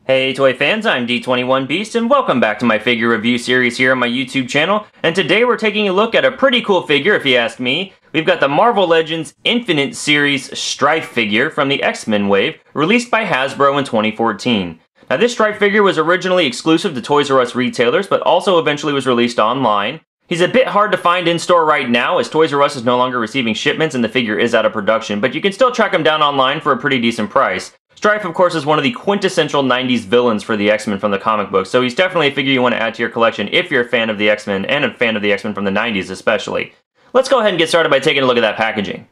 Hey toy fans, I'm D21Beast and welcome back to my figure review series here on my YouTube channel. And today we're taking a look at a pretty cool figure if you ask me. We've got the Marvel Legends Infinite Series Stryfe figure from the X-Men wave, released by Hasbro in 2014. Now this Stryfe figure was originally exclusive to Toys R Us retailers, but also eventually was released online. He's a bit hard to find in store right now as Toys R Us is no longer receiving shipments and the figure is out of production, but you can still track him down online for a pretty decent price. Stryfe, of course, is one of the quintessential 90s villains for the X-Men from the comic book, so he's definitely a figure you want to add to your collection if you're a fan of the X-Men, and a fan of the X-Men from the 90s especially. Let's go ahead and get started by taking a look at that packaging.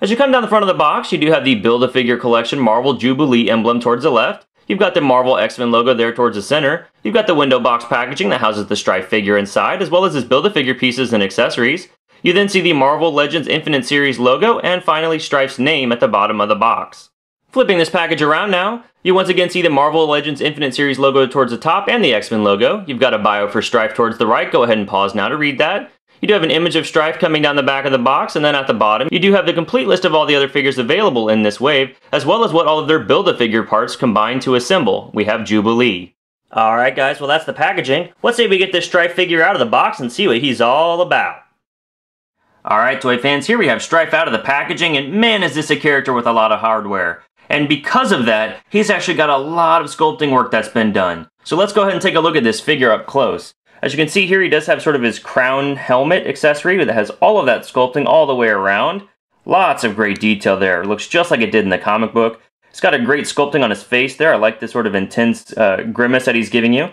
As you come down the front of the box, you do have the Build-A-Figure Collection Marvel Jubilee emblem towards the left. You've got the Marvel X-Men logo there towards the center. You've got the window box packaging that houses the Stryfe figure inside, as well as his Build-A-Figure pieces and accessories. You then see the Marvel Legends Infinite Series logo, and finally Stryfe's name at the bottom of the box. Flipping this package around now, you once again see the Marvel Legends Infinite Series logo towards the top and the X-Men logo. You've got a bio for Stryfe towards the right. Go ahead and pause now to read that. You do have an image of Stryfe coming down the back of the box, and then at the bottom, you do have the complete list of all the other figures available in this wave, as well as what all of their Build-A-Figure parts combine to assemble. We have Jubilee. Alright guys, well that's the packaging. Let's say we get this Stryfe figure out of the box and see what he's all about. Alright toy fans, here we have Stryfe out of the packaging, and man is this a character with a lot of hardware. And because of that, he's actually got a lot of sculpting work that's been done. So let's go ahead and take a look at this figure up close. As you can see here, he does have sort of his crown helmet accessory that has all of that sculpting all the way around. Lots of great detail there. It looks just like it did in the comic book. He's got a great sculpting on his face there. I like this sort of intense grimace that he's giving you.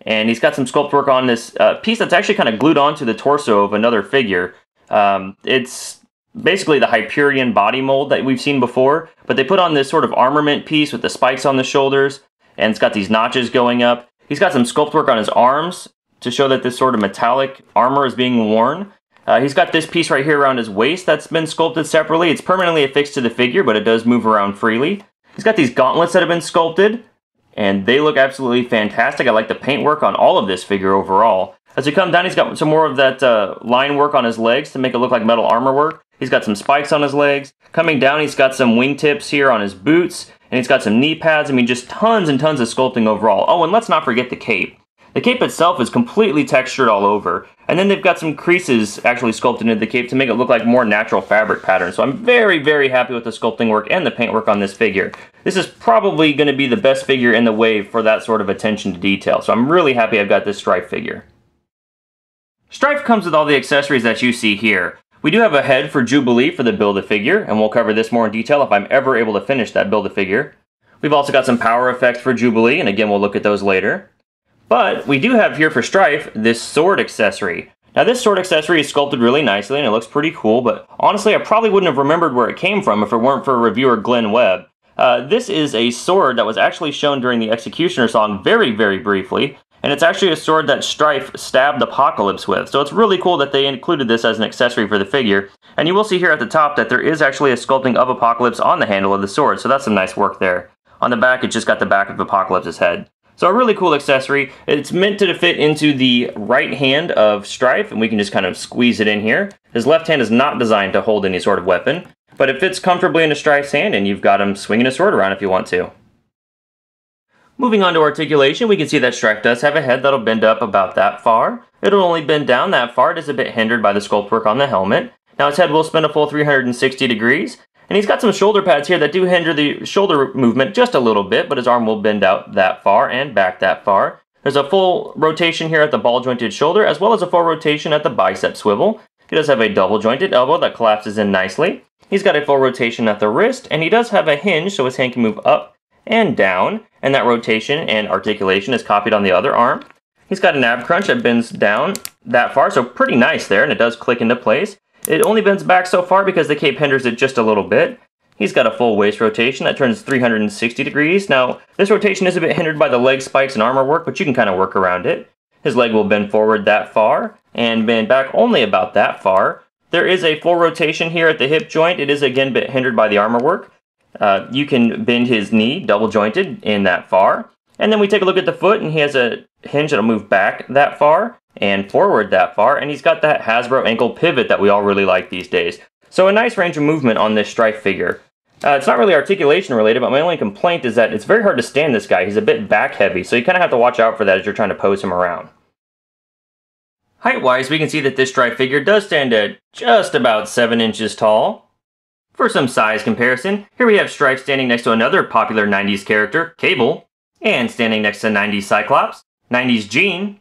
And he's got some sculpt work on this piece that's actually kind of glued onto the torso of another figure. It's basically the Hyperion body mold that we've seen before, but they put on this sort of armament piece with the spikes on the shoulders, and it's got these notches going up. He's got some sculpt work on his arms to show that this sort of metallic armor is being worn. He's got this piece right here around his waist that's been sculpted separately. It's permanently affixed to the figure, but it does move around freely. He's got these gauntlets that have been sculpted, and they look absolutely fantastic. I like the paintwork on all of this figure overall. As you come down, he's got some more of that line work on his legs to make it look like metal armor work. He's got some spikes on his legs. Coming down, he's got some wingtips here on his boots, and he's got some knee pads. I mean, just tons and tons of sculpting overall. Oh, and let's not forget the cape. The cape itself is completely textured all over, and then they've got some creases actually sculpted into the cape to make it look like more natural fabric pattern. So I'm very, very happy with the sculpting work and the paintwork on this figure. This is probably going to be the best figure in the wave for that sort of attention to detail, so I'm really happy I've got this Stryfe figure. Stryfe comes with all the accessories that you see here. We do have a head for Jubilee for the Build-A-Figure, and we'll cover this more in detail if I'm ever able to finish that Build-A-Figure. We've also got some power effects for Jubilee, and again we'll look at those later. But we do have here for Stryfe this sword accessory. Now this sword accessory is sculpted really nicely and it looks pretty cool, but honestly I probably wouldn't have remembered where it came from if it weren't for reviewer Glenn Webb. This is a sword that was actually shown during the Executioner song very, very briefly. And it's actually a sword that Stryfe stabbed Apocalypse with. So it's really cool that they included this as an accessory for the figure. And you will see here at the top that there is actually a sculpting of Apocalypse on the handle of the sword. So that's some nice work there. On the back, it's just got the back of Apocalypse's head. So a really cool accessory. It's meant to fit into the right hand of Stryfe, and we can just kind of squeeze it in here. His left hand is not designed to hold any sort of weapon, but it fits comfortably into Stryfe's hand, and you've got him swinging a sword around if you want to. Moving on to articulation, we can see that Stryfe does have a head that'll bend up about that far. It'll only bend down that far. It is a bit hindered by the sculpt work on the helmet. Now his head will spin a full 360 degrees, and he's got some shoulder pads here that do hinder the shoulder movement just a little bit, but his arm will bend out that far and back that far. There's a full rotation here at the ball jointed shoulder, as well as a full rotation at the bicep swivel. He does have a double jointed elbow that collapses in nicely. He's got a full rotation at the wrist, and he does have a hinge so his hand can move up and down, and that rotation and articulation is copied on the other arm. He's got an ab crunch that bends down that far, so pretty nice there, and it does click into place. It only bends back so far because the cape hinders it just a little bit. He's got a full waist rotation that turns 360 degrees. Now, this rotation is a bit hindered by the leg spikes and armor work, but you can kind of work around it. His leg will bend forward that far, and bend back only about that far. There is a full rotation here at the hip joint. It is again a bit hindered by the armor work. You can bend his knee, double jointed, in that far. And then we take a look at the foot, and he has a hinge that'll move back that far and forward that far. And he's got that Hasbro ankle pivot that we all really like these days. So a nice range of movement on this Stryfe figure. It's not really articulation related, but my only complaint is that it's very hard to stand this guy. He's a bit back heavy, so you kind of have to watch out for that as you're trying to pose him around. Height-wise, we can see that this Stryfe figure does stand at just about 7 inches tall. For some size comparison, here we have Stryfe standing next to another popular 90s character, Cable, and standing next to 90s Cyclops, 90s Jean,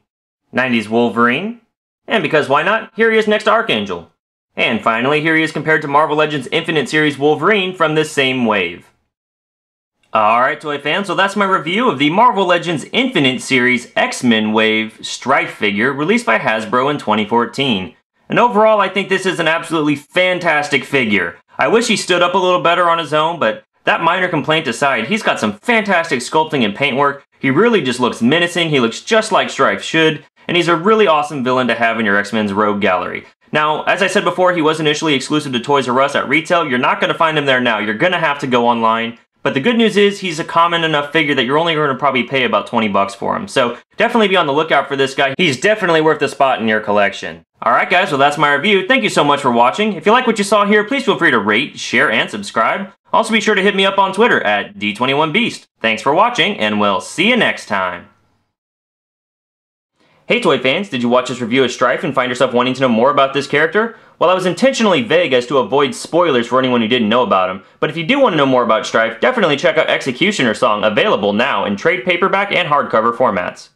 90s Wolverine, and because why not, here he is next to Archangel. And finally, here he is compared to Marvel Legends Infinite Series Wolverine from this same wave. Alright toy fans, so that's my review of the Marvel Legends Infinite Series X-Men Wave Stryfe figure released by Hasbro in 2014. And overall, I think this is an absolutely fantastic figure. I wish he stood up a little better on his own, but that minor complaint aside, he's got some fantastic sculpting and paintwork. He really just looks menacing, he looks just like Stryfe should, and he's a really awesome villain to have in your X-Men's Rogue Gallery. Now, as I said before, he was initially exclusive to Toys R Us at retail. You're not going to find him there now. You're going to have to go online. But the good news is he's a common enough figure that you're only going to probably pay about 20 bucks for him. So definitely be on the lookout for this guy. He's definitely worth a spot in your collection. Alright guys, well that's my review. Thank you so much for watching. If you like what you saw here, please feel free to rate, share, and subscribe. Also be sure to hit me up on Twitter at D21Beast. Thanks for watching, and we'll see you next time. Hey toy fans, did you watch this review of Stryfe and find yourself wanting to know more about this character? Well, I was intentionally vague as to avoid spoilers for anyone who didn't know about him, but if you do want to know more about Stryfe, definitely check out Executioner Song, available now in trade paperback and hardcover formats.